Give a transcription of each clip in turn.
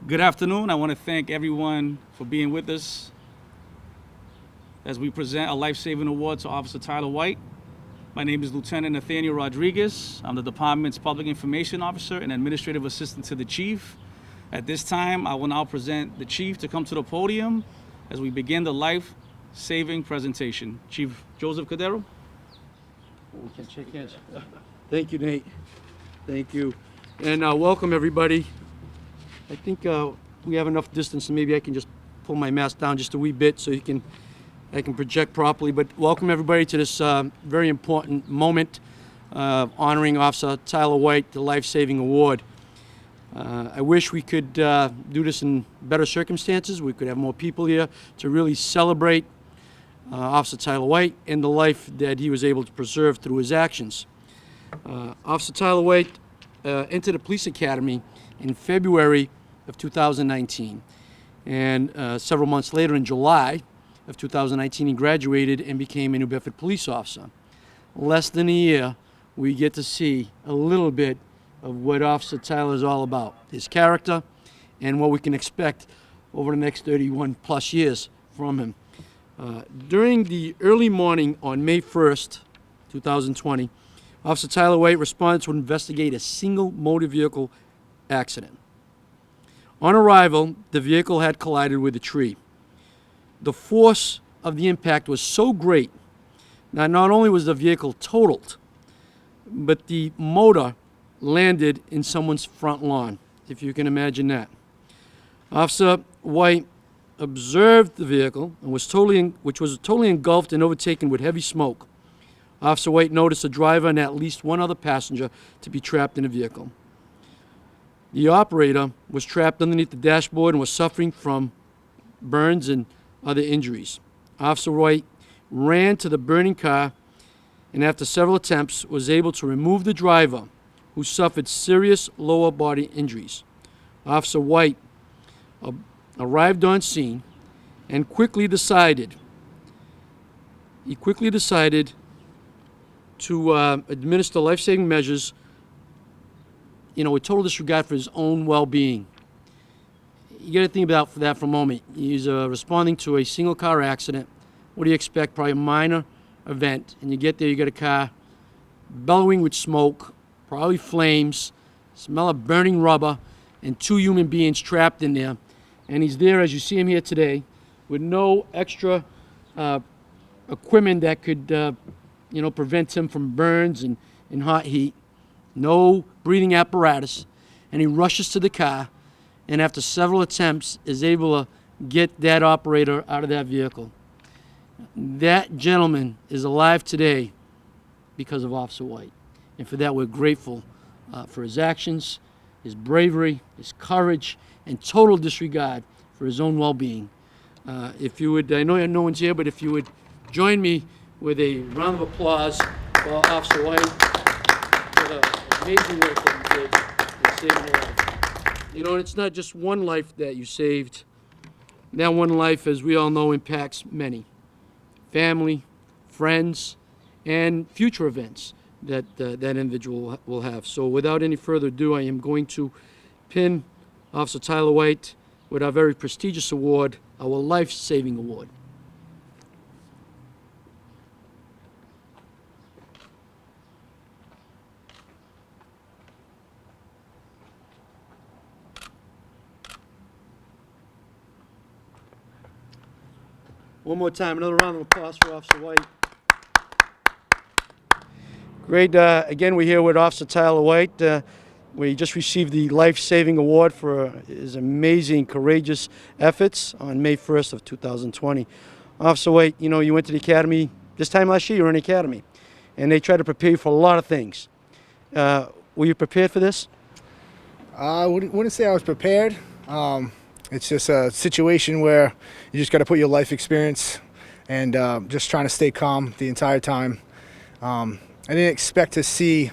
Good afternoon. I want to thank everyone for being with us as we present a Life Saving Award to Officer Tyler White. My name is Lieutenant Nathaniel Rodriguez. I'm the department's Public Information Officer and Administrative Assistant to the Chief. At this time, I will now present the Chief to come to the podium as we begin the Life Saving presentation. Chief Joseph Cordeiro. We can shake hands. Thank you, Nate. Thank you. And welcome, everybody. I think we have enough distance, and maybe I can just pull my mask down just a wee bit so I can project properly. But welcome, everybody, to this very important moment honoring Officer Tyler White, the Life Saving Award. I wish we could do this in better circumstances. We could have more people here to really celebrate Officer Tyler White and the life that he was able to preserve through his actions. Officer Tyler White entered the police academy in February of 2019, and several months later, in July of 2019, he graduated and became a New Bedford police officer. Less than a year, we get to see a little bit of what Officer Tyler is all about, his character, and what we can expect over the next 31 plus years from him. During the early morning on May 1st, 2020, Officer Tyler White responded to investigate a single motor vehicle accident. On arrival, the vehicle had collided with a tree. The force of the impact was so great that not only was the vehicle totaled, but the motor landed in someone's front lawn, if you can imagine that. Officer White observed the vehicle, and which was totally engulfed and overtaken with heavy smoke. Officer White noticed a driver and at least one other passenger to be trapped in the vehicle. The operator was trapped underneath the dashboard and was suffering from burns and other injuries. Officer White ran to the burning car and after several attempts was able to remove the driver, who suffered serious lower body injuries. Officer White arrived on scene and quickly decided to administer life-saving measures, with total disregard for his own well-being. You got to think about that for a moment. He's responding to a single car accident. What do you expect? Probably a minor event. And you get there, you got a car bellowing with smoke, probably flames, smell of burning rubber, and two human beings trapped in there. And he's there, as you see him here today, with no extra equipment that could, prevent him from burns and hot heat. No breathing apparatus. And he rushes to the car, and after several attempts is able to get that operator out of that vehicle. That gentleman is alive today because of Officer White. And for that, we're grateful for his actions, his bravery, his courage, and total disregard for his own well-being. If you would, I know no one's here, but if you would join me with a round of applause for Officer White for the amazing work that he did in saving a life. And it's not just one life that you saved. That one life, as we all know, impacts many. Family, friends, and future events that that individual will have. So without any further ado, I am going to pin Officer Tyler White with our very prestigious award, our Life Saving Award. One more time, another round of applause for Officer White. Great. Again, we're here with Officer Tyler White. We just received the Life Saving Award for his amazing, courageous efforts on May 1st of 2020. Officer White, you went to the academy this time last year. You were in the academy, and they tried to prepare you for a lot of things. Were you prepared for this? I wouldn't say I was prepared. It's just a situation where you just got to put your life experience and just trying to stay calm the entire time. I didn't expect to see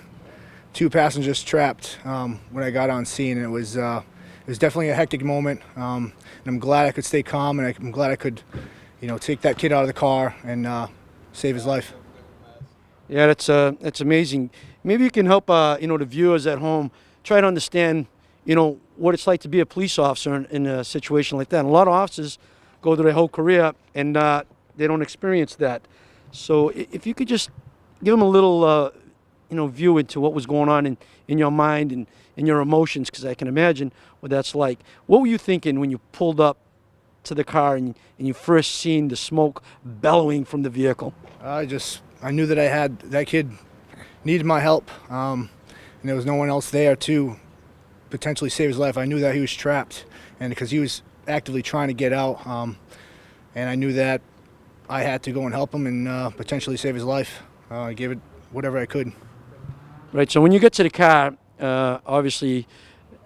two passengers trapped when I got on scene, and it was definitely a hectic moment. And I'm glad I could stay calm, and I'm glad I could, take that kid out of the car and save his life. Yeah, that's amazing. Maybe you can help the viewers at home try to understand you know, what it's like to be a police officer in a situation like that. And a lot of officers go through their whole career and they don't experience that. So if you could just give them a little, you know, view into what was going on in your mind and in your emotions, because I can imagine what that's like. What were you thinking when you pulled up to the car and you first seen the smoke bellowing from the vehicle? I knew that that kid needed my help, and there was no one else there to potentially save his life. I knew that he was trapped, and because he was actively trying to get out, and I knew that I had to go and help him and potentially save his life. I gave it whatever I could. Right. So when you get to the car, obviously,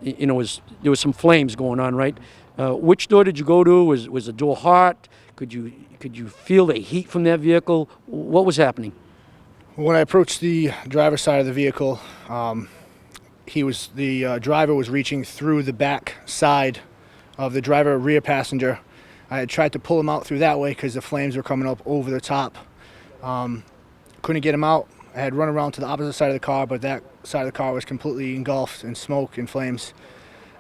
you know, there was some flames going on, right? Which door did you go to? Was the door hot? Could you feel the heat from that vehicle? What was happening? When I approached the driver's side of the vehicle, the driver was reaching through the back side of the driver rear passenger. I had tried to pull him out through that way because the flames were coming up over the top. Couldn't get him out. I had run around to the opposite side of the car, but that side of the car was completely engulfed in smoke and flames.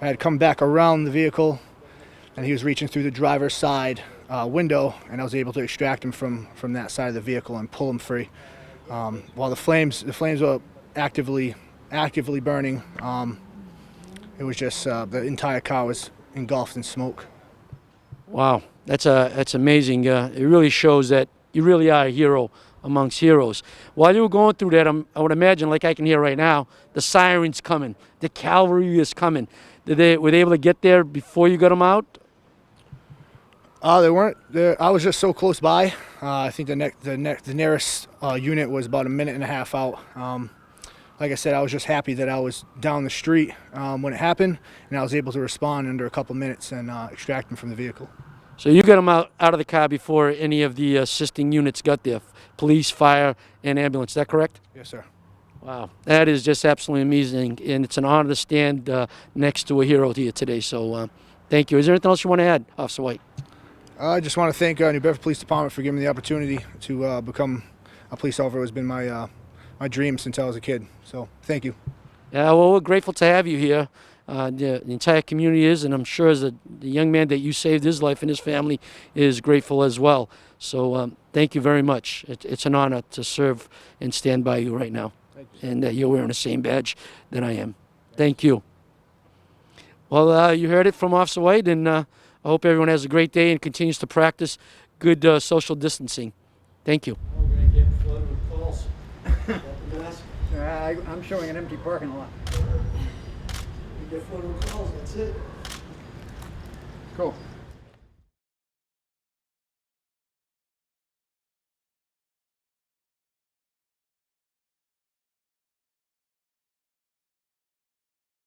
I had come back around the vehicle, and he was reaching through the driver's side window, and I was able to extract him from that side of the vehicle and pull him free. While the flames were actively burning, it was just the entire car was engulfed in smoke. Wow, that's amazing. It really shows that you really are a hero amongst heroes. While you were going through that, I would imagine, like I can hear right now, the sirens coming, the cavalry is coming. Were they able to get there before you got them out? They weren't there. I was just so close by. I think the nearest unit was about a minute and a half out. Like I said, I was just happy that I was down the street when it happened, and I was able to respond under a couple minutes and extract them from the vehicle. So you got them out of the car before any of the assisting units got there, police, fire, and ambulance. Is that correct? Yes, sir. Wow, that is just absolutely amazing, and it's an honor to stand next to a hero here today. So thank you. Is there anything else you want to add, Officer White? I just want to thank New Bedford Police Department for giving me the opportunity to become a police officer. It's been my dream since I was a kid. So thank you. Yeah, well, we're grateful to have you here. The entire community is, and I'm sure as the young man that you saved his life and his family is grateful as well. So thank you very much. It's an honor to serve and stand by you right now. And you're wearing the same badge that I am. Thank you. Well, you heard it from Officer White, and I hope everyone has a great day and continues to practice good social distancing. Thank you. We're going to get flooded with calls. I'm showing an empty parking lot. We get flooded with calls, that's it. Cool.